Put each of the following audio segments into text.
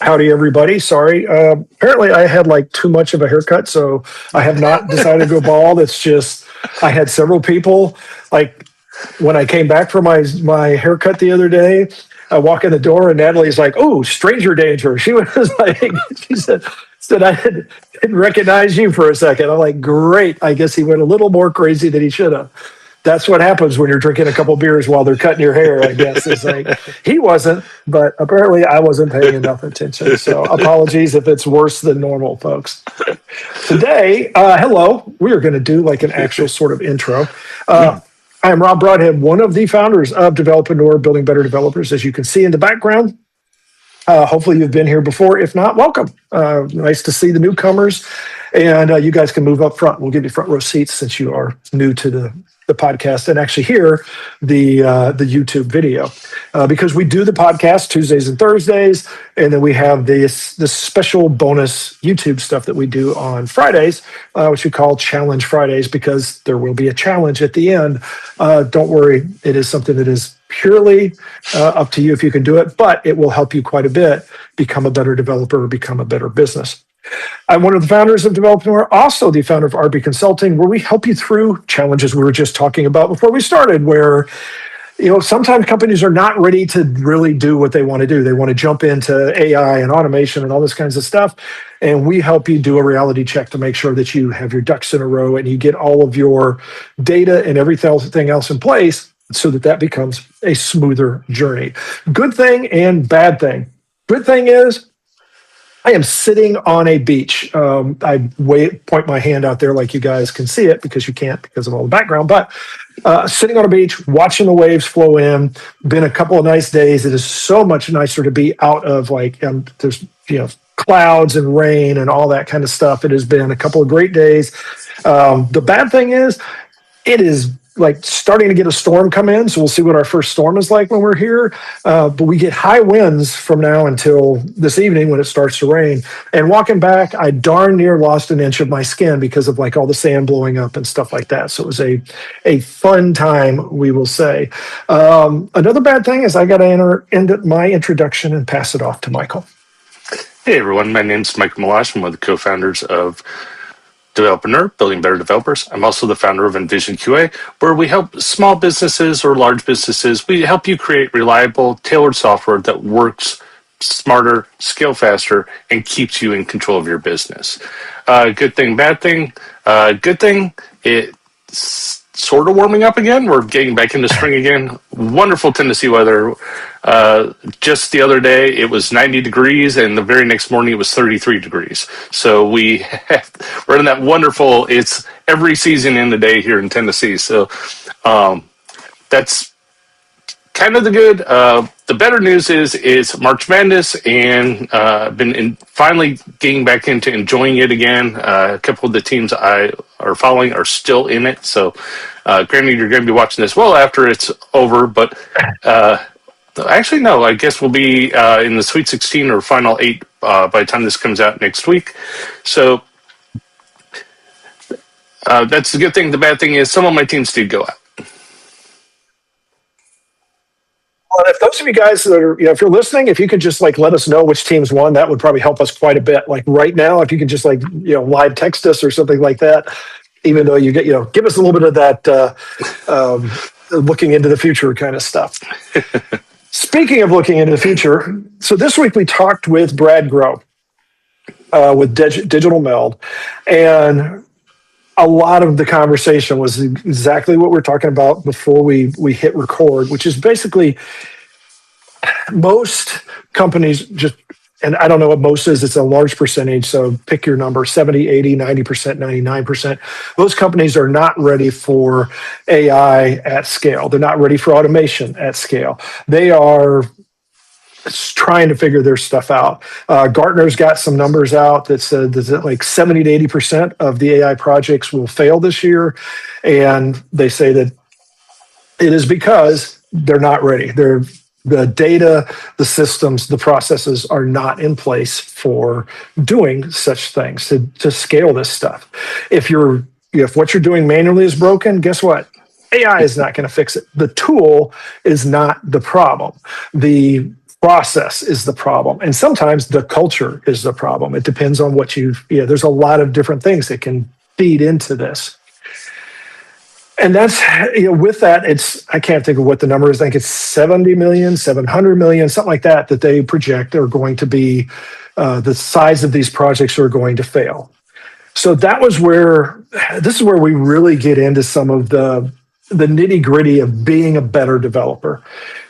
Howdy, everybody. Sorry. Apparently, I had like too much of a haircut, so I have not decided to go bald. It's just I had several people like when I came back from my haircut the other day. I walk in the door and Natalie's like, "Oh, stranger danger." She was like, she said didn't recognize you for a second. I'm like, "Great." I guess he went a little more crazy than he should have. That's what happens when you're drinking a couple beers while they're cutting your hair, I guess. It's like he wasn't, but apparently I wasn't paying enough attention. So apologies if it's worse than normal, folks. Today, hello, we are going to do like an actual sort of intro. I am Rob Broadhead, one of the founders of Developreneur, Building Better Developers. As you can see in the background, hopefully you've been here before. If not, welcome. Nice to see the newcomers. And you guys can move up front. We'll give you front row seats since you are new to the podcast and actually hear the YouTube video because we do the podcast Tuesdays and Thursdays, and then we have this special bonus YouTube stuff that we do on Fridays, which we call Challenge Fridays because there will be a challenge at the end. Don't worry, it is something that is purely up to you if you can do it, but it will help you quite a bit become a better developer, become a better business. I'm one of the founders of Developreneur, also the founder of RB Consulting, where we help you through challenges we were just talking about before we started, where sometimes companies are not ready to really do what they want to do. They want to jump into AI and automation and all this kinds of stuff. And we help you do a reality check to make sure that you have your ducks in a row and you get all of your data and everything else in place so that becomes a smoother journey. Good thing and bad thing. Good thing is, I am sitting on a beach. I point my hand out there like you guys can see it because you can't because of all the background, but sitting on a beach, watching the waves flow in. Been a couple of nice days. It is so much nicer to be out of there's clouds and rain and all that kind of stuff. It has been a couple of great days. The bad thing is it is like starting to get a storm come in. So we'll see what our first storm is like when we're here. But we get high winds from now until this evening when it starts to rain. And walking back, I darn near lost an inch of my skin because of like all the sand blowing up and stuff like that. So it was a fun time, we will say. Another bad thing is I got to end my introduction and pass it off to Michael. Hey everyone, my name's Michael Malash. I'm one of the co-founders of Developreneur, Building Better Developers. I'm also the founder of Envision QA, where we help small businesses or large businesses. We help you create reliable, tailored software that works smarter, scale faster, and keeps you in control of your business. Good thing, bad thing. Good thing, it's sort of warming up again. We're getting back into spring again. Wonderful Tennessee weather. Just the other day, it was 90 degrees, and the very next morning, it was 33 degrees. So we're in that wonderful, it's every season in the day here in Tennessee. So that's kind of the good. The better news is March Madness, and finally getting back into enjoying it again. A couple of the teams I are following are still in it. So granted, you're going to be watching this well after it's over, but actually, no, I guess we'll be in the Sweet 16 or Final 8 by the time this comes out next week. So that's the good thing. The bad thing is some of my teams did go out. Well, if those of you guys that are, if you're listening, if you could just like let us know which teams won, that would probably help us quite a bit. Like right now, if you could just live text us or something like that, even though you get, give us a little bit of that looking into the future kind of stuff. Speaking of looking into the future, so this week we talked with Brad Groux with Digital Meld, and a lot of the conversation was exactly what we're talking about before we hit record, which is basically most companies just, and I don't know what most is, it's a large percentage, so pick your number, 70, 80, 90%, 99%. Those companies are not ready for AI at scale. They're not ready for automation at scale. They are trying to figure their stuff out. Gartner's got some numbers out that said that like 70 to 80% of the AI projects will fail this year. And they say that it is because they're not ready. The data, the systems, the processes are not in place for doing such things to scale this stuff. If what you're doing manually is broken, guess what? AI is not going to fix it. The tool is not the problem. The process is the problem. And sometimes the culture is the problem. It depends on what there's a lot of different things that can feed into this. And that's, with that, I can't think of what the number is. I think it's 70 million, 700 million, something like that they project are going to be the size of these projects are going to fail. So this is where we really get into some of the nitty gritty of being a better developer.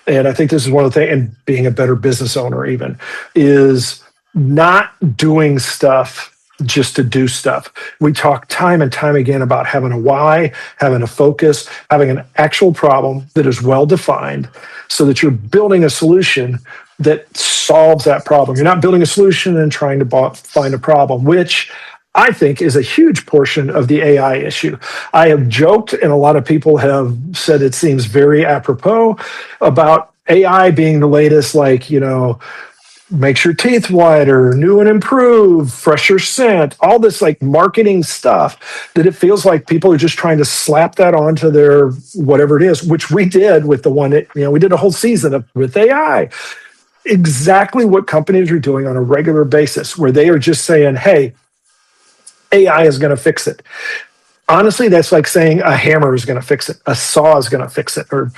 And I think this is one of the things, and being a better business owner even, is not doing stuff just to do stuff. We talk time and time again about having a why, having a focus, having an actual problem that is well defined so that you're building a solution that solves that problem. You're not building a solution and trying to find a problem, which I think is a huge portion of the AI issue. I have joked, and a lot of people have said it seems very apropos about AI being the latest, makes your teeth whiter, new and improved, fresher scent, all this marketing stuff that it feels like people are just trying to slap that onto their whatever it is, which we did with the one that, we did a whole season with AI. Exactly what companies are doing on a regular basis, where they are just saying, hey, AI is going to fix it. Honestly, that's like saying a hammer is going to fix it, a saw is going to fix it, or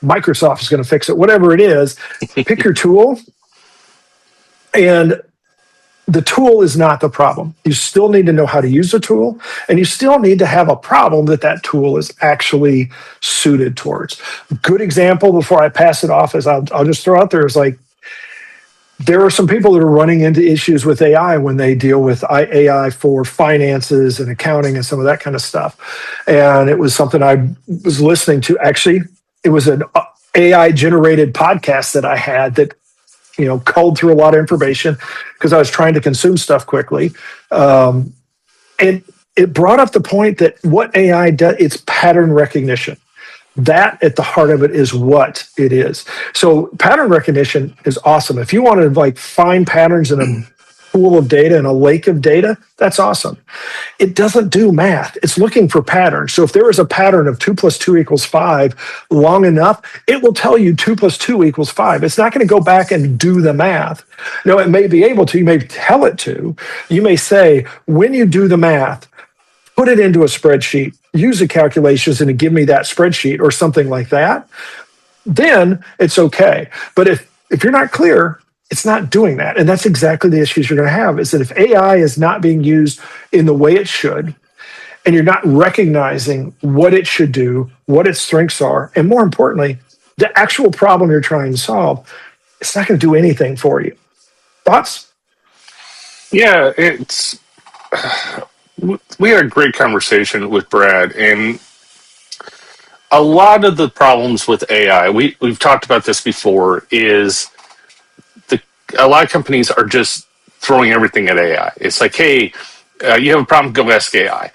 Microsoft is going to fix it, whatever it is. Pick your tool. And the tool is not the problem. You still need to know how to use the tool, and you still need to have a problem that tool is actually suited towards. Good example before I pass it off is I'll just throw out there is there are some people that are running into issues with AI when they deal with AI for finances and accounting and some of that kind of stuff. And it was something I was listening to. Actually, it was an AI generated podcast that I had that culled through a lot of information because I was trying to consume stuff quickly. And it brought up the point that what AI does, it's pattern recognition. That at the heart of it is what it is. So pattern recognition is awesome. If you want to find patterns in a pool of data and a lake of data, that's awesome. It doesn't do math. It's looking for patterns. So if there is a pattern of 2 + 2 = 5 long enough, it will tell you 2 + 2 = 5. It's not going to go back and do the math. No, it may be able to. You may tell it to. You may say, when you do the math, put it into a spreadsheet, use the calculations and give me that spreadsheet or something like that. Then it's okay. But if you're not clear, it's not doing that. And that's exactly the issues you're going to have, is that if AI is not being used in the way it should, and you're not recognizing what it should do, what its strengths are, and more importantly, the actual problem you're trying to solve, it's not going to do anything for you. Thoughts? Yeah, we had a great conversation with Brad, and a lot of the problems with AI, we've talked about this before, is a lot of companies are just throwing everything at AI. It's like, hey, you have a problem, go ask AI.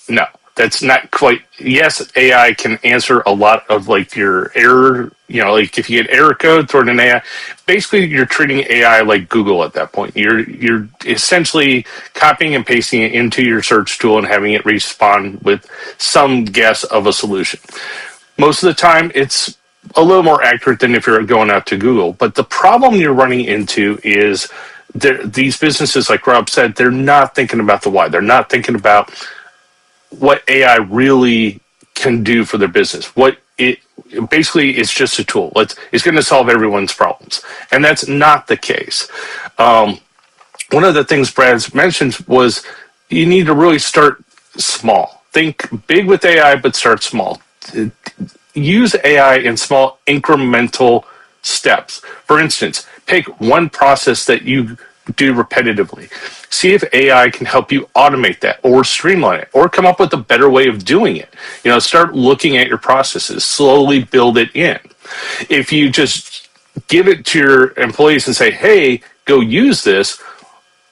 No, that's not quite. Yes, AI can answer a lot of your error. If you get error code, throw it in AI. Basically, you're treating AI like Google at that point. You're essentially copying and pasting it into your search tool and having it respond with some guess of a solution. Most of the time, it's a little more accurate than if you're going out to Google. But the problem you're running into is these businesses, like Rob said, they're not thinking about the why. They're not thinking about what AI really can do for their business. Basically, it's just a tool. It's going to solve everyone's problems. And that's not the case. One of the things Brad's mentioned was you need to really start small. Think big with AI, but start small. Use AI in small incremental steps. For instance, pick one process that you do repetitively. See if AI can help you automate that or streamline it or come up with a better way of doing it. Start looking at your processes, slowly build it in. If you just give it to your employees and say, hey, go use this,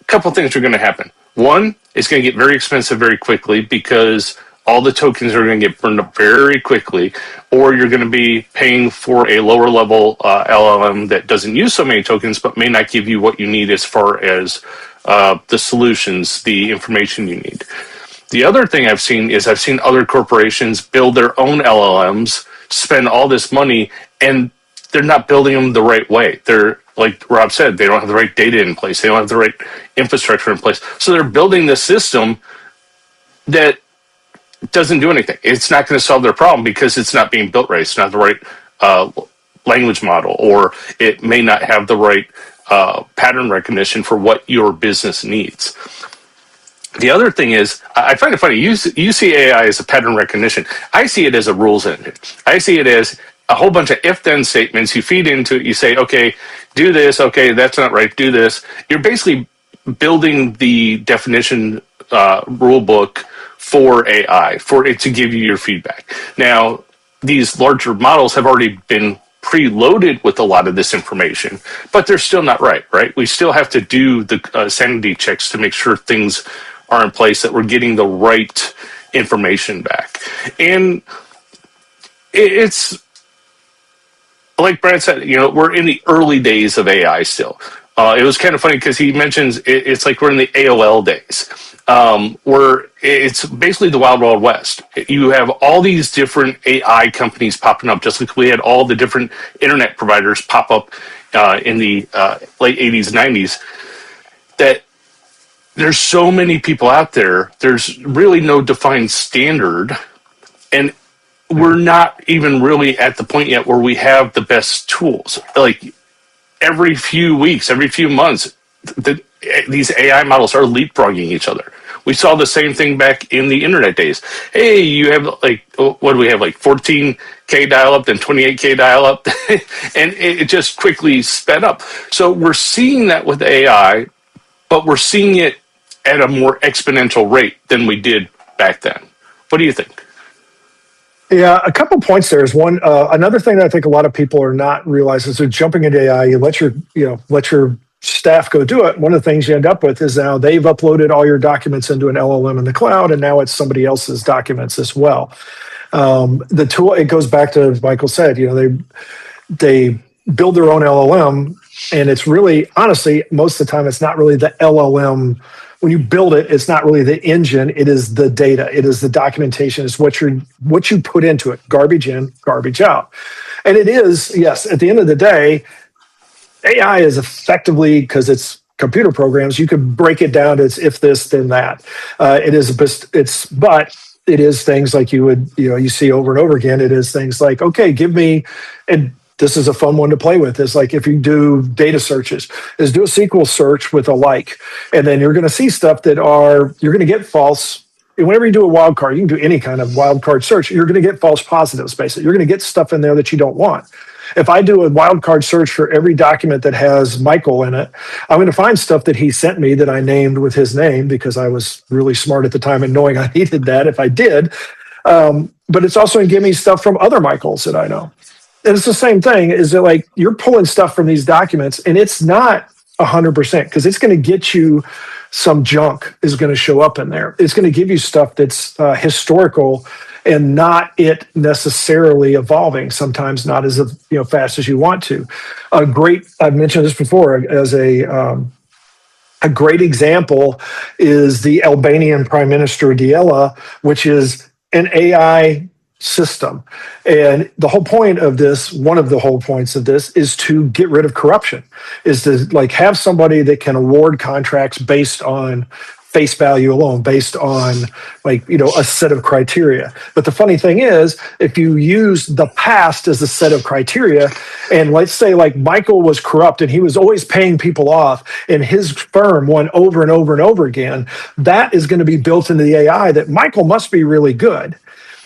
a couple things are going to happen. One, it's going to get very expensive very quickly because all the tokens are going to get burned up very quickly, or you're going to be paying for a lower level LLM that doesn't use so many tokens, but may not give you what you need as far as the solutions, the information you need. The other thing I've seen other corporations build their own LLMs, spend all this money, and they're not building them the right way. They're like Rob said, they don't have the right data in place. They don't have the right infrastructure in place. So they're building this system that doesn't do anything. It's not going to solve their problem because it's not being built right. It's not the right uh, language model, or it may not have the right pattern recognition for what your business needs. The other thing is, I find it funny. You see AI as a pattern recognition. I see it as a rules engine. I see it as a whole bunch of if-then statements. You feed into it. You say, okay, do this. Okay, that's not right. Do this. You're basically building the definition rule book for AI for it to give you your feedback. Now, these larger models have already been preloaded with a lot of this information, but they're still not right, right? We still have to do the sanity checks to make sure things are in place, that we're getting the right information back. And it's like Brad said, we're in the early days of AI still. It was kind of funny because he mentions it's like we're in the AOL days, where it's basically the wild, wild west. You have all these different AI companies popping up, just like we had all the different internet providers pop up in the late 80s, 90s, that there's so many people out there. There's really no defined standard. And we're not even really at the point yet where we have the best tools. Like every few weeks, every few months, these AI models are leapfrogging each other. We saw the same thing back in the internet days. Hey, you have what do we have, like 14K dial-up, then 28K dial-up, and it just quickly sped up. So we're seeing that with AI, but we're seeing it at a more exponential rate than we did back then. What do you think? Yeah, a couple points there is one. Another thing that I think a lot of people are not realizing is they're jumping into AI. You let your staff go do it. One of the things you end up with is now they've uploaded all your documents into an LLM in the cloud, and now it's somebody else's documents as well. The tool, it goes back to, as Michael said, they build their own LLM, and it's really, honestly, most of the time, it's not really the LLM. When you build it, it's not really the engine. It is the data. It is the documentation. It's what you put into it. Garbage in, garbage out. And it is, yes, at the end of the day, AI is effectively, because it's computer programs, you could break it down to it's if this, then that. But it is things like you see over and over again. It is things like, okay, give me, and this is a fun one to play with. Is like if you do data searches, is do a SQL search with a like, and then you're going to see stuff you're going to get false. Whenever you do a wildcard, you can do any kind of wildcard search. You're going to get false positives. Basically, you're going to get stuff in there that you don't want. If I do a wildcard search for every document that has Michael in it, I'm going to find stuff that he sent me that I named with his name because I was really smart at the time and knowing I needed that if I did. But it's also going to give me stuff from other Michaels that I know. And it's the same thing, is that like you're pulling stuff from these documents and it's not 100% because it's going to get you some junk is going to show up in there. It's going to give you stuff that's historical and not it necessarily evolving, sometimes not as fast as you want to. I've mentioned this before as a great example is the Albanian Prime Minister Diela, which is an AI system. And the whole point of this, one of the whole points of this, is to get rid of corruption, is to like have somebody that can award contracts based on face value alone, based on a set of criteria. But the funny thing is, if you use the past as a set of criteria, and let's say like Michael was corrupt and he was always paying people off and his firm won over and over and over again, that is going to be built into the AI that Michael must be really good.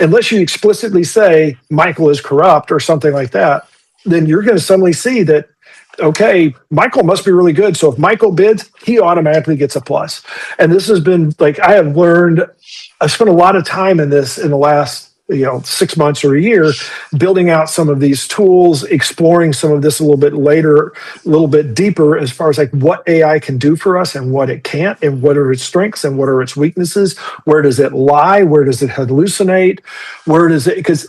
Unless you explicitly say Michael is corrupt or something like that, then you're going to suddenly see that, okay, Michael must be really good. So if Michael bids, he automatically gets a plus. And this has been like, I've spent a lot of time in this in the last 6 months or a year, building out some of these tools, exploring some of this a little bit later, a little bit deeper as far as like what AI can do for us and what it can't, and what are its strengths and what are its weaknesses. Where does it lie? Where does it hallucinate? Because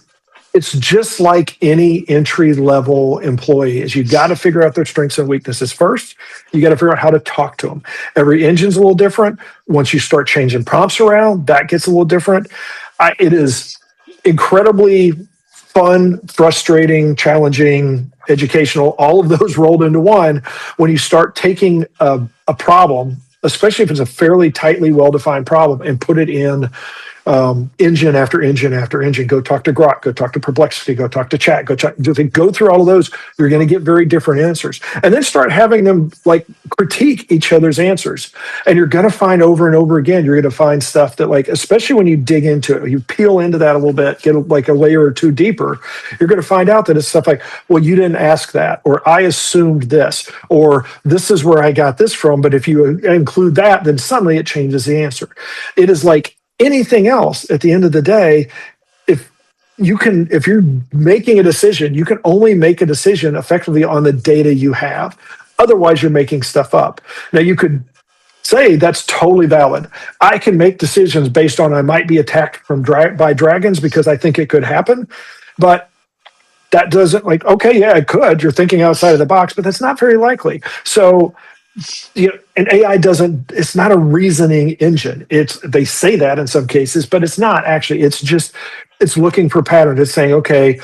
it's just like any entry level employee is you got to figure out their strengths and weaknesses first. You got to figure out how to talk to them. Every engine's a little different. Once you start changing prompts around, that gets a little different. It is incredibly fun, frustrating, challenging, educational, all of those rolled into one when you start taking a problem, especially if it's a fairly tightly well-defined problem, and put it in engine after engine after engine. Go talk to Grok, go talk to Perplexity, go talk to Chat, go through all of those. You're going to get very different answers. And then start having them like critique each other's answers. And you're going to find over and over again, you're going to find stuff that, like, especially when you dig into it, you peel into that a little bit, get like a layer or two deeper, you're going to find out that it's stuff like, well, you didn't ask that, or I assumed this, or this is where I got this from. But if you include that, then suddenly it changes the answer. It is like anything else at the end of the day. If you're making a decision, you can only make a decision effectively on the data you have. Otherwise, you're making stuff up. Now, you could say that's totally valid. I can make decisions based on I might be attacked by dragons because I think it could happen, but that doesn't, like, okay, yeah, it could. You're thinking outside of the box, but that's not very likely. So, and AI doesn't, it's not a reasoning engine. They say that in some cases, but it's not actually. It's looking for patterns. It's saying, okay,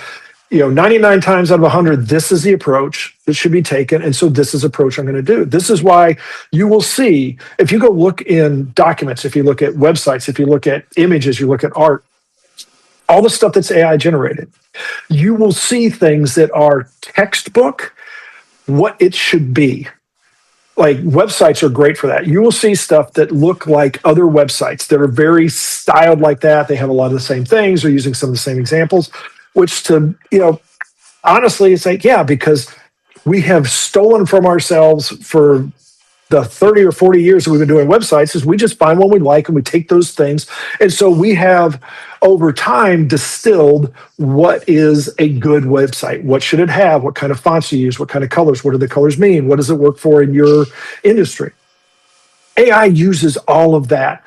99 times out of 100, this is the approach that should be taken. And so this is the approach I'm going to do. This is why you will see, if you go look in documents, if you look at websites, if you look at images, you look at art, all the stuff that's AI generated, you will see things that are textbook, what it should be. Like, websites are great for that. You will see stuff that look like other websites that are very styled like that. They have a lot of the same things. They're using some of the same examples, which honestly, it's like, yeah, because we have stolen from ourselves for the 30 or 40 years that we've been doing websites, is we just find one we like and we take those things. And so we have over time distilled what is a good website. What should it have? What kind of fonts do you use? What kind of colors? What do the colors mean? What does it work for in your industry? AI uses all of that.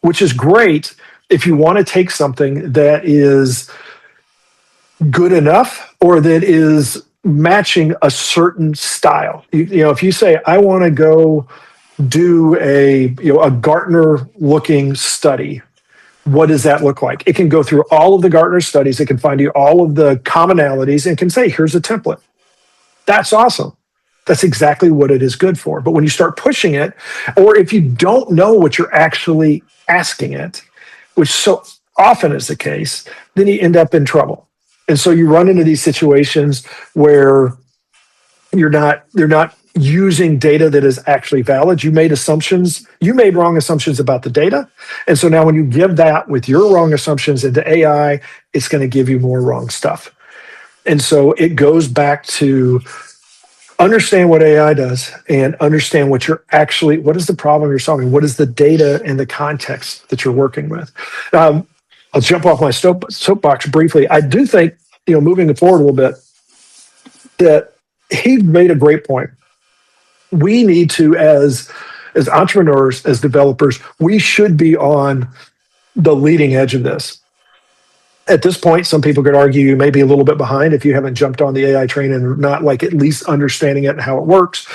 Which is great if you want to take something that is good enough or that is matching a certain style. If you say, I want to go do a Gartner looking study, what does that look like? It can go through all of the Gartner studies. It can find you all of the commonalities and can say, here's a template. That's awesome. That's exactly what it is good for. But when you start pushing it, or if you don't know what you're actually asking it, which so often is the case, then you end up in trouble. And so you run into these situations where you're not using data that is actually valid. You made wrong assumptions about the data. And so now when you give that with your wrong assumptions into AI, it's going to give you more wrong stuff. And so it goes back to understand what AI does and understand what is the problem you're solving? What is the data and the context that you're working with? I'll jump off my soapbox briefly. I do think, moving forward a little bit, that he made a great point. We need to, as entrepreneurs, as developers, we should be on the leading edge of this. At this point, some people could argue you may be a little bit behind if you haven't jumped on the AI train and not like at least understanding it and how it works,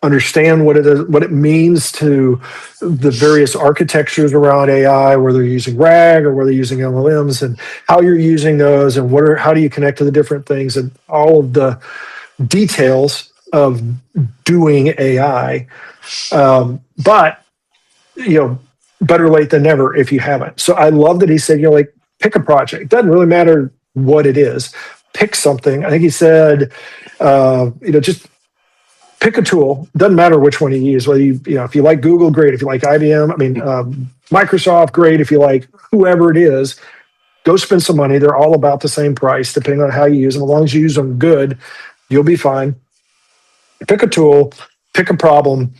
understand what it is, what it means to the various architectures around AI, whether they're using RAG or whether they're using LLMs, and how you're using those, and how do you connect to the different things, and all of the details of doing AI. But better late than never if you haven't. So I love that he said, pick a project. It doesn't really matter what it is. Pick something. I think he said, just pick a tool. Doesn't matter which one you use. Whether if you like Google, great. If you like IBM, Microsoft, great. If you like whoever it is, go spend some money. They're all about the same price, depending on how you use them. As long as you use them good, you'll be fine. Pick a tool, pick a problem,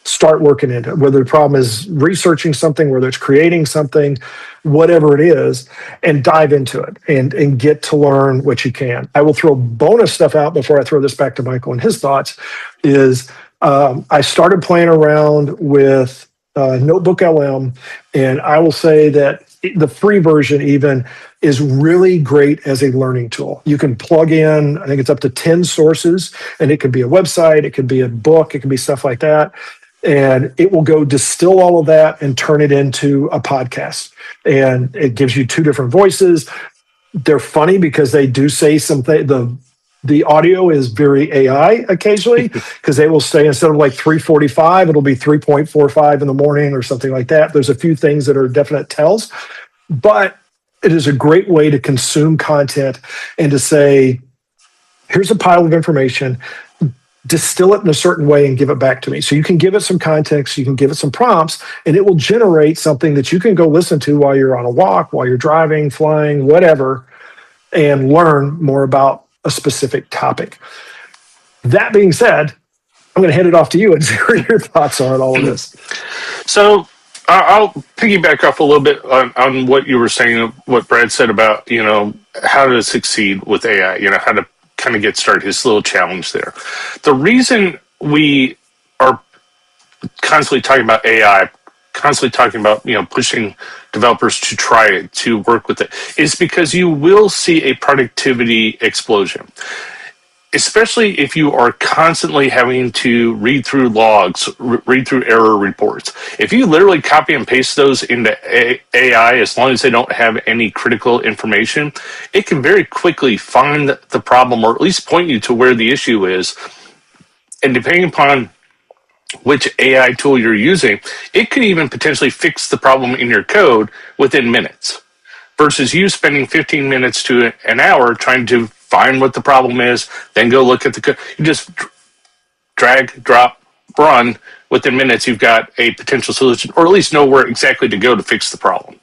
start working into it. Whether the problem is researching something, whether it's creating something, whatever it is, and dive into it and get to learn what you can. I will throw bonus stuff out before I throw this back to Michael and his thoughts. I started playing around with Notebook LM, and I will say that the free version even is really great as a learning tool. You can plug in, I think it's up to 10 sources, and it could be a website, it could be a book, it could be stuff like that. And it will go distill all of that and turn it into a podcast. And it gives you two different voices. They're funny because they do say something. The audio is very AI occasionally because they will say instead of like 3:45, it'll be 3:45 in the morning or something like that. There's a few things that are definite tells, but it is a great way to consume content and to say, here's a pile of information, distill it in a certain way and give it back to me. So you can give it some context, you can give it some prompts, and it will generate something that you can go listen to while you're on a walk, while you're driving, flying, whatever, and learn more about a specific topic. That being said, I'm going to hand it off to you and see what your thoughts are on all of this. So I'll piggyback off a little bit on what you were saying, what Brad said about, how to succeed with AI, how to kind of get started, his little challenge there. The reason we are constantly talking about AI, constantly talking about, pushing developers to try it, to work with it, is because you will see a productivity explosion, especially if you are constantly having to read through logs, read through error reports. If you literally copy and paste those into AI, as long as they don't have any critical information, it can very quickly find the problem, or at least point you to where the issue is. And depending upon which AI tool you're using, it could even potentially fix the problem in your code within minutes, versus you spending 15 minutes to an hour trying to find what the problem is, then go look at the code. You just drag, drop, run. Within minutes, you've got a potential solution, or at least know where exactly to go to fix the problem.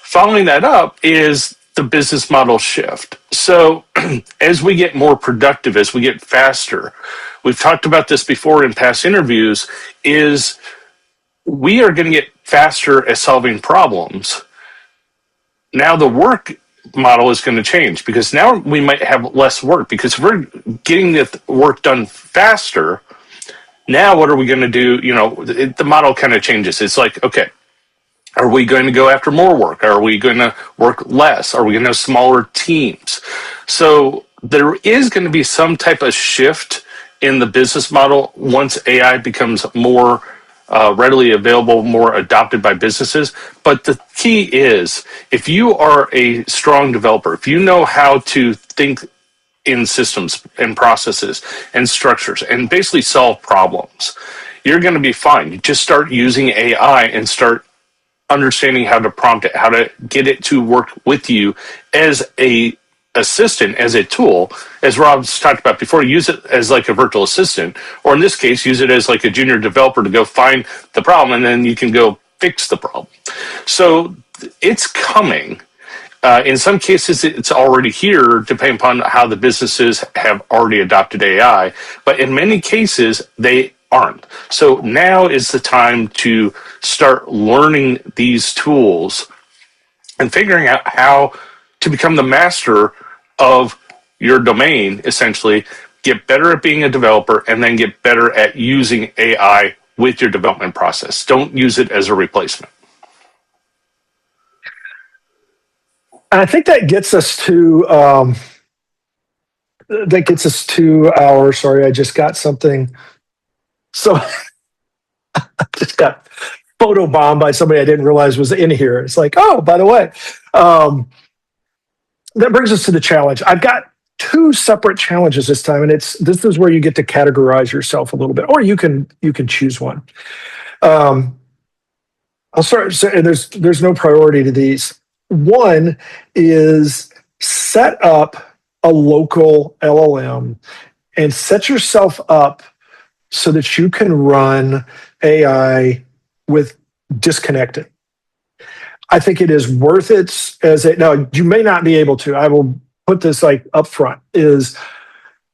Following that up is the business model shift. So as we get more productive, as we get faster, we've talked about this before in past interviews, is we are going to get faster at solving problems. Now the work model is going to change, because now we might have less work, because if we're getting the work done faster, now what are we going to do? The model kind of changes. It's like, okay, are we going to go after more work? Are we going to work less? Are we going to have smaller teams? So there is going to be some type of shift in the business model once AI becomes more readily available, more adopted by businesses. But the key is, if you are a strong developer, if you know how to think in systems and processes and structures and basically solve problems, you're going to be fine. You just start using AI and start understanding how to prompt it, how to get it to work with you as a assistant, as a tool. As Rob's talked about before, use it as like a virtual assistant, or in this case, use it as like a junior developer to go find the problem, and then you can go fix the problem. So it's coming. In some cases, it's already here, depending upon how the businesses have already adopted AI. But in many cases, they aren't. So now is the time to start learning these tools and figuring out how to become the master of your domain, essentially. Get better at being a developer, and then get better at using AI with your development process. Don't use it as a replacement. I think that gets us to our. Sorry, I just got something. So I just got photobombed by somebody I didn't realize was in here. It's like, oh, by the way, that brings us to the challenge. I've got two separate challenges this time, and this is where you get to categorize yourself a little bit, or you can choose one. I'll start. And there's no priority to these. One is set up a local LLM and set yourself up so that you can run AI with disconnected. I think it is worth it now you may not be able to. I will put this like up front, is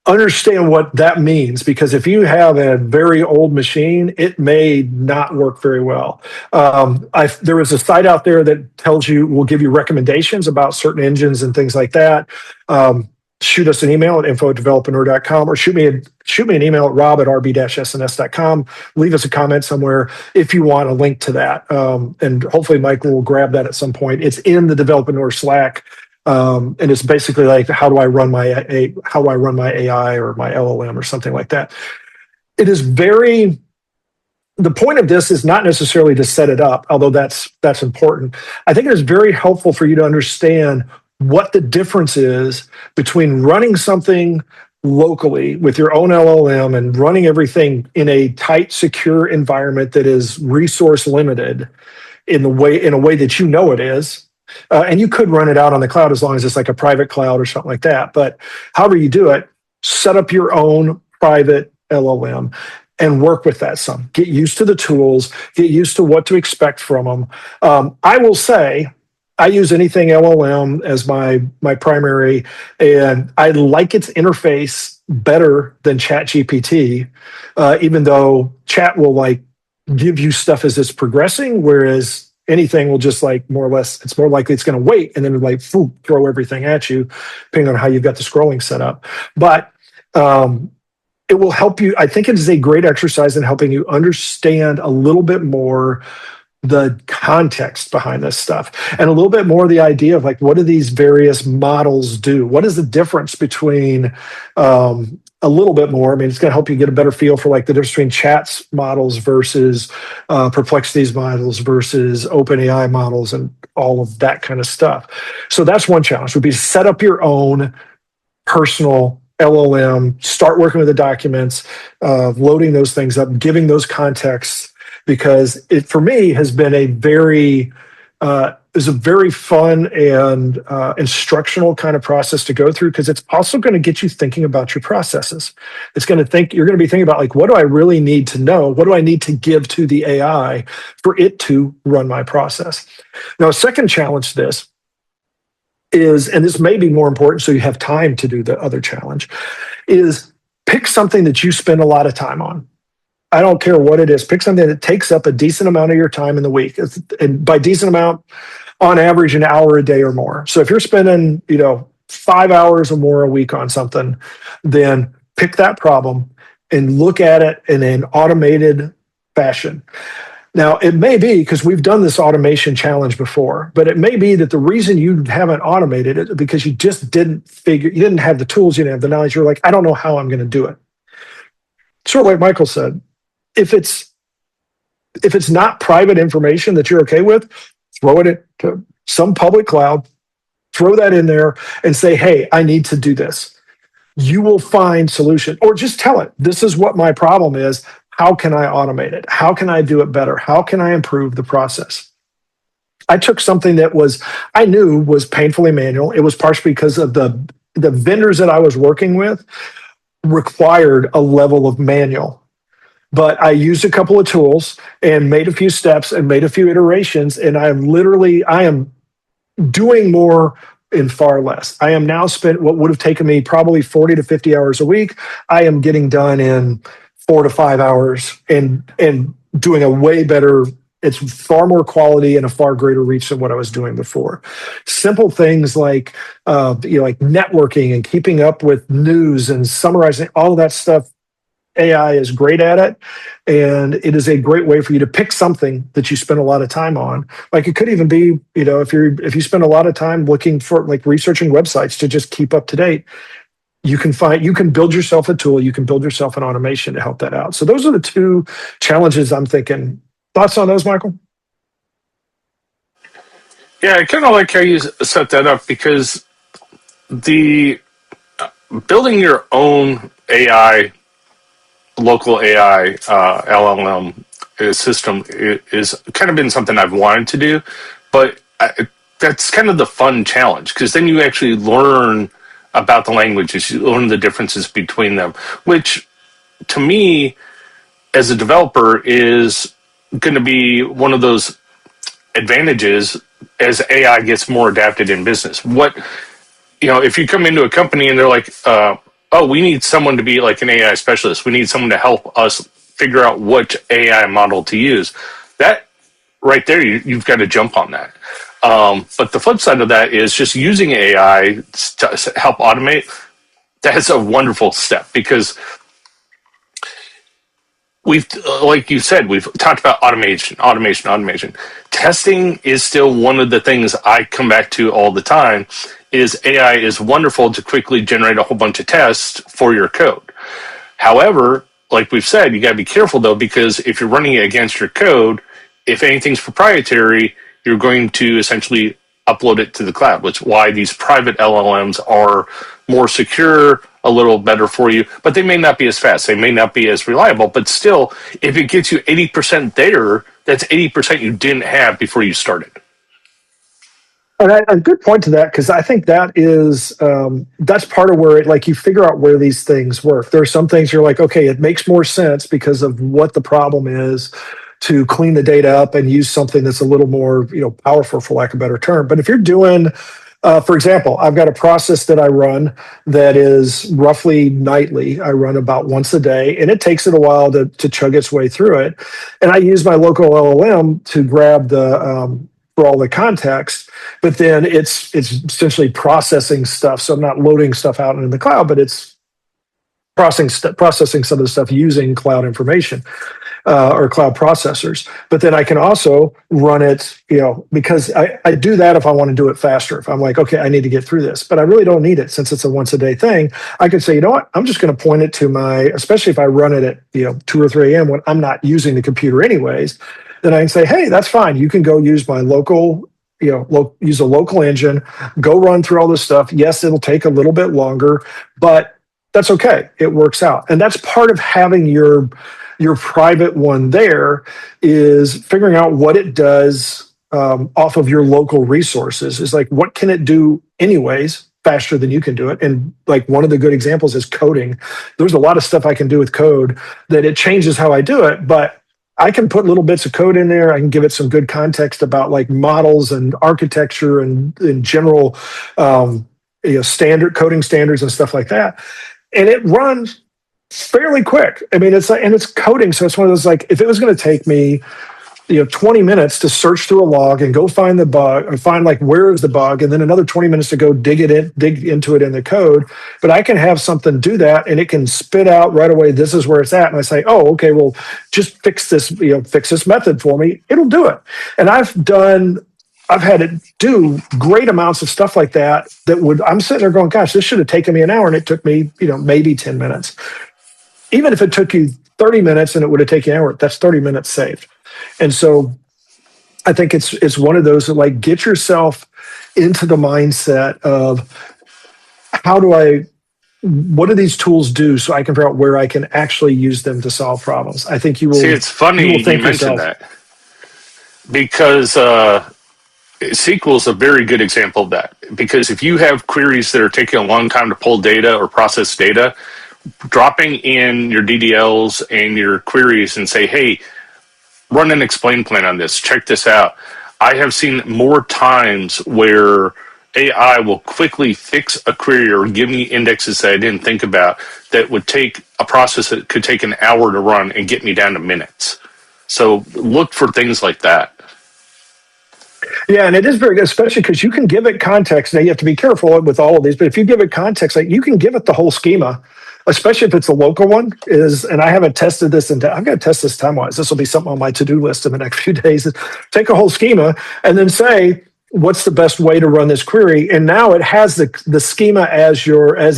understand what that means, because if you have a very old machine, it may not work very well. There is a site out there that will give you recommendations about certain engines and things like that. Shoot us an email at info@developaneur.com, or shoot me an email at rob@rb-sns.com. Leave us a comment somewhere if you want a link to that. And hopefully Mike will grab that at some point. It's in the Developaneur Slack. And it's basically like, how do I run my AI or my LLM or something like that. The point of this is not necessarily to set it up, although that's important. I think it is very helpful for you to understand what the difference is between running something locally with your own LLM and running everything in a tight, secure environment that is resource limited in a way that you know it is. And you could run it out on the cloud as long as it's like a private cloud or something like that. But however you do it, set up your own private LLM and work with that some. Get used to the tools, get used to what to expect from them. I will say, I use anything LLM as my primary, and I like its interface better than ChatGPT, even though Chat will like give you stuff as it's progressing, whereas anything will just like more or less, it's more likely it's going to wait and then like throw everything at you, depending on how you've got the scrolling set up. But it will help you. I think it is a great exercise in helping you understand a little bit more the context behind this stuff and a little bit more the idea of like what do these various models do, what is the difference between a little bit more. I mean, it's going to help you get a better feel for like the difference between Chat's models versus Perplexity's models versus OpenAI models and all of that kind of stuff. So that's one challenge, would be to set up your own personal LLM, start working with the documents, loading those things up, giving those contexts, because it for me has been a very is a very fun and instructional kind of process to go through, because it's also going to get you thinking about your processes. It's going to think you're going to be thinking about like, what do I really need to know? What do I need to give to the AI for it to run my process? Now, a second challenge to this is, and this may be more important so you have time to do the other challenge, is pick something that you spend a lot of time on. I don't care what it is. Pick something that takes up a decent amount of your time in the week. And by decent amount, on average, an hour a day or more. So if you're spending, 5 hours or more a week on something, then pick that problem and look at it in an automated fashion. Now, it may be, because we've done this automation challenge before, but it may be that the reason you haven't automated it is because you just you didn't have the tools, you didn't have the knowledge. You're like, I don't know how I'm going to do it. Sort of like Michael said, if it's not private information that you're okay with, throw it into some public cloud, throw that in there and say, hey, I need to do this. You will find solution, or just tell it, this is what my problem is. How can I automate it? How can I do it better? How can I improve the process? I took something that I knew was painfully manual. It was partially because of the vendors that I was working with required a level of manual. But I used a couple of tools and made a few steps and made a few iterations. And I am doing more in far less. I am now spent what would have taken me probably 40 to 50 hours a week. I am getting done in 4 to 5 hours and doing a way better. It's far more quality and a far greater reach than what I was doing before. Simple things like like networking and keeping up with news and summarizing all of that stuff. AI is great at it, and it is a great way for you to pick something that you spend a lot of time on. Like it could even be, if you spend a lot of time looking for like researching websites to just keep up to date, you can build yourself a tool, you can build yourself an automation to help that out. So those are the two challenges I'm thinking. Thoughts on those, Michael? Yeah, I kind of like how you set that up, because the building your own local AI LLM system is kind of been something I've wanted to do, but that's kind of the fun challenge, because then you actually learn about the languages, you learn the differences between them, which to me as a developer is going to be one of those advantages as AI gets more adapted in business. If you come into a company and they're like, oh, we need someone to be like an AI specialist, we need someone to help us figure out which AI model to use, that right there, you've got to jump on that. But the flip side of that is just using AI to help automate. That's a wonderful step, because like you said, we've talked about automation. Testing is still one of the things I come back to all the time. Is AI is wonderful to quickly generate a whole bunch of tests for your code. However, like we've said, you got to be careful though, because if you're running it against your code, if anything's proprietary, you're going to essentially upload it to the cloud, which why these private LLMs are more secure, a little better for you, but they may not be as fast. They may not be as reliable, but still, if it gets you 80% there, that's 80% you didn't have before you started. And a good point to that, because I think that is that's part of where like you figure out where these things work. There are some things you're like, okay, it makes more sense because of what the problem is to clean the data up and use something that's a little more powerful, for lack of a better term. But if you're doing for example, I've got a process that I run that is roughly nightly. I run about once a day, and it takes it a while to chug its way through it. And I use my local LLM to grab the for all the context, but then it's essentially processing stuff. So I'm not loading stuff out into the cloud, but it's processing some of the stuff using cloud information or cloud processors. But then I can also run it, because I do that if I want to do it faster. If I'm like, okay, I need to get through this, but I really don't need it since it's a once a day thing. I could say, you know what, I'm just going to point it to especially if I run it at 2 or 3 a.m. when I'm not using the computer anyways. Then I can say, hey, that's fine. You can go use my local, use a local engine, go run through all this stuff. Yes, it'll take a little bit longer, but that's okay. It works out. And that's part of having your private one there, is figuring out what it does off of your local resources. Is like, what can it do anyways faster than you can do it? And like one of the good examples is coding. There's a lot of stuff I can do with code that it changes how I do it, but I can put little bits of code in there. I can give it some good context about like models and architecture and in general, standard coding standards and stuff like that. And it runs fairly quick. I mean, it's coding. So it's one of those, like, if it was going to take me 20 minutes to search through a log and go find the bug or find like where is the bug, and then another 20 minutes to go dig into it in the code. But I can have something do that, and it can spit out right away, this is where it's at. And I say, oh, okay, well, just fix this method for me. It'll do it. And I've had it do great amounts of stuff like that I'm sitting there going, gosh, this should have taken me an hour, and it took me, maybe 10 minutes. Even if it took you 30 minutes and it would have taken an hour, that's 30 minutes saved. And so I think it's one of those that, like, get yourself into the mindset of what do these tools do, so I can figure out where I can actually use them to solve problems. I think you will. See, it's funny you mentioned that, because SQL is a very good example of that. Because if you have queries that are taking a long time to pull data or process data, dropping in your DDLs and your queries and say, hey, run an explain plan on this, check this out. I have seen more times where AI will quickly fix a query or give me indexes that I didn't think about that would take a process that could take an hour to run and get me down to minutes. So look for things like that. Yeah, and it is very good, especially because you can give it context. Now, you have to be careful with all of these, but if you give it context, like, you can give it the whole schema, especially if it's a local one. And I haven't tested this, and I'm going to test this time-wise. This will be something on my to-do list in the next few days. Take a whole schema and then say, what's the best way to run this query? And now it has the schema as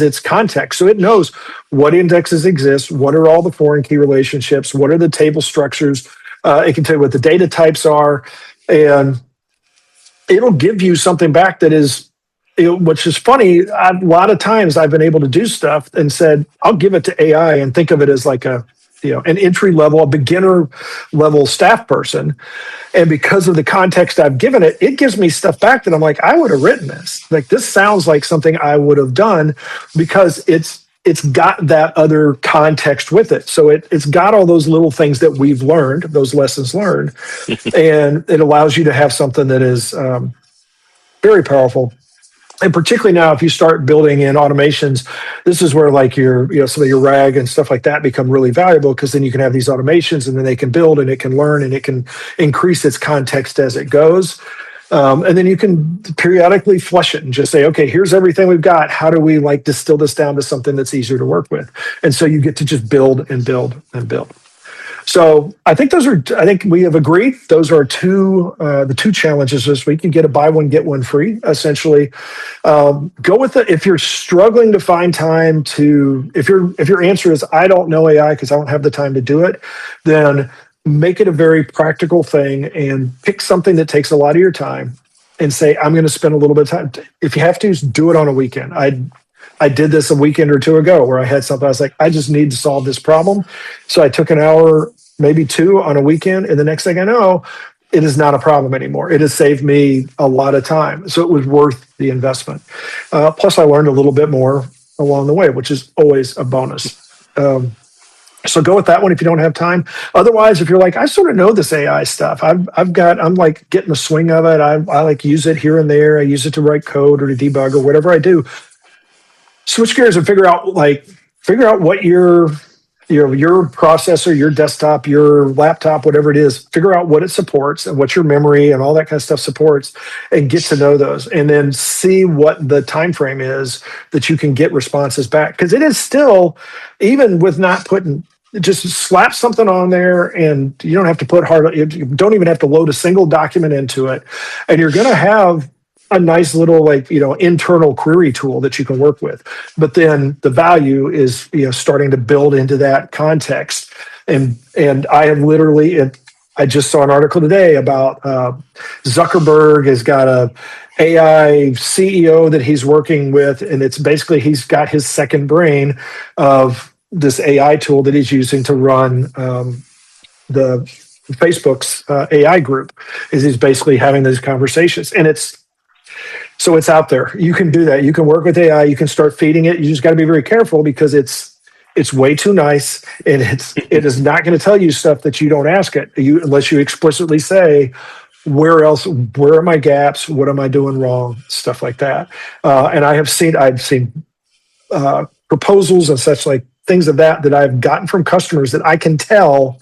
its context. So it knows what indexes exist, what are all the foreign key relationships, what are the table structures. It can tell you what the data types are, and it'll give you something back that is, which is funny. A lot of times I've been able to do stuff and said, I'll give it to AI and think of it as like an entry level, a beginner level staff person. And because of the context I've given it, it gives me stuff back that I'm like, I would have written this. Like, this sounds like something I would have done, because it's got that other context with it. So it's got all those little things that we've learned, those lessons learned, and it allows you to have something that is very powerful. And particularly now, if you start building in automations, this is where, like, some of your RAG and stuff like that become really valuable, because then you can have these automations, and then they can build, and it can learn, and it can increase its context as it goes. And then you can periodically flush it and just say, okay, here's everything we've got. How do we, like, distill this down to something that's easier to work with? And so you get to just build and build and build. So I think we have agreed. Those are the two challenges this week. You get a buy one, get one free, essentially. Go with it. If you're struggling to find time if your answer is, I don't know AI because I don't have the time to do it, then make it a very practical thing and pick something that takes a lot of your time and say, I'm going to spend a little bit of time. If you have to, do it on a weekend. I did this a weekend or two ago where I had something. I was like, I just need to solve this problem. So I took an hour, maybe two on a weekend. And the next thing I know, it is not a problem anymore. It has saved me a lot of time. So it was worth the investment. Plus, I learned a little bit more along the way, which is always a bonus. So go with that one if you don't have time. Otherwise, if you're like, I sort of know this AI stuff. I'm like getting the swing of it. I like use it here and there. I use it to write code or to debug or whatever I do. Switch gears and figure out what your processor, your desktop, your laptop, whatever it is, figure out what it supports and what your memory and all that kind of stuff supports, and get to know those, and then see what the time frame is that you can get responses back. Because it is still, even with not putting, just slap something on there, and you don't have to put you don't even have to load a single document into it, and you're going to have a nice little internal query tool that you can work with. But then the value is starting to build into that context. And I have literally, I just saw an article today about Zuckerberg has got a AI CEO that he's working with, and it's basically he's got his second brain of this AI tool that he's using to run the Facebook's AI group. Is he's basically having these conversations, and it's out there. You can do that. You can work with AI. You can start feeding it. You just got to be very careful because it's way too nice, and it is not going to tell you stuff that you don't ask it. Unless you explicitly say, where are my gaps? What am I doing wrong? Stuff like that. And I've seen proposals and such, like things of that I've gotten from customers that I can tell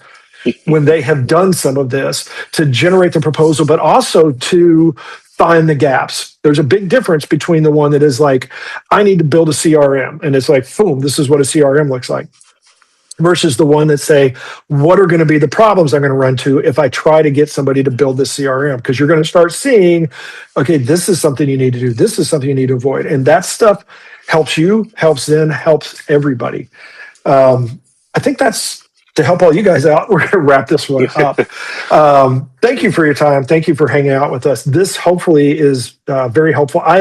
when they have done some of this to generate the proposal, but also to find the gaps. There's a big difference between the one that is like, I need to build a CRM, and it's like, boom, this is what a CRM looks like, versus the one that say, what are going to be the problems I'm going to run to if I try to get somebody to build this CRM? Because you're going to start seeing, okay, this is something you need to do. This is something you need to avoid. And that stuff helps you, helps them, helps everybody. I think that's to help all you guys out. We're going to wrap this one up. Thank you for your time. Thank you for hanging out with us. This hopefully is very helpful. I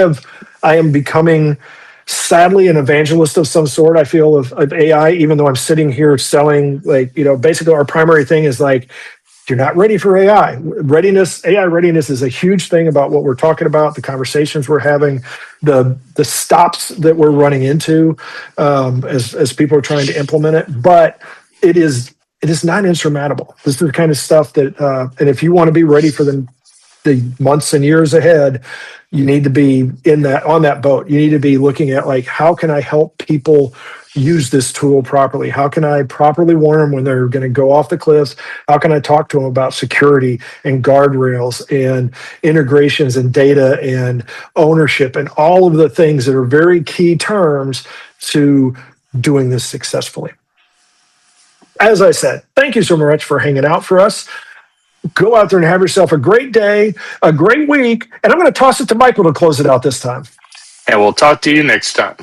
am becoming, sadly, an evangelist of some sort. I feel of AI, even though I'm sitting here selling, basically our primary thing is like, you're not ready for AI. AI readiness is a huge thing about what we're talking about, the conversations we're having, the stops that we're running into as people are trying to implement it. But it is not insurmountable. This is the kind of stuff that, and if you want to be ready for the months and years ahead, you need to be on that boat. You need to be looking at, like, how can I help people use this tool properly? How can I properly warn them when they're going to go off the cliffs? How can I talk to them about security and guardrails and integrations and data and ownership and all of the things that are very key terms to doing this successfully? As I said, thank you so much for hanging out for us. Go out there and have yourself a great day, a great week. And I'm going to toss it to Michael to close it out this time. And we'll talk to you next time.